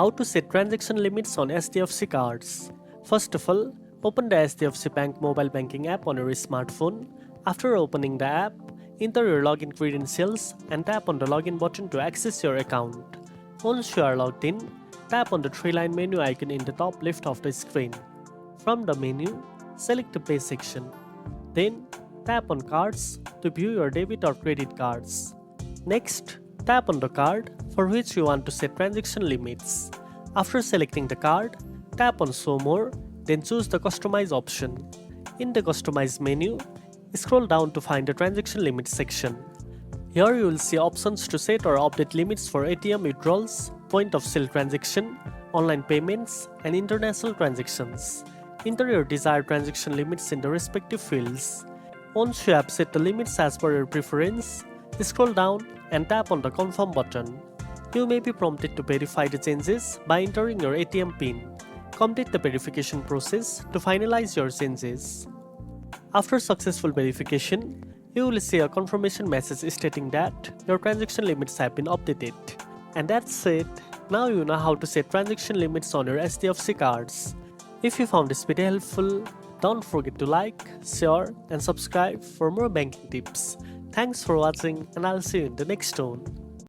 How to set transaction limits on HDFC cards. First of all, open the HDFC Bank mobile banking app on your smartphone. After opening the app, enter your login credentials and tap on the login button to access your account. Once you are logged in, tap on the three-line menu icon in the top left of the screen. From the menu, select the Pay section. Then, tap on Cards to view your debit or credit cards. Next, tap on the card for which you want to set transaction limits. After selecting the card, tap on Show More, then choose the Customize option. In the Customize menu, scroll down to find the Transaction Limits section. Here you will see options to set or update limits for ATM withdrawals, point of sale transaction, online payments, and international transactions. Enter your desired transaction limits in the respective fields. Once you have set the limits as per your preference, scroll down and tap on the Confirm button. You may be prompted to verify the changes by entering your ATM PIN. Complete the verification process to finalize your changes. After successful verification, you will see a confirmation message stating that your transaction limits have been updated. And that's it. Now you know how to set transaction limits on your HDFC cards. If you found this video helpful, don't forget to like, share, and subscribe for more banking tips. Thanks for watching, and I'll see you in the next one.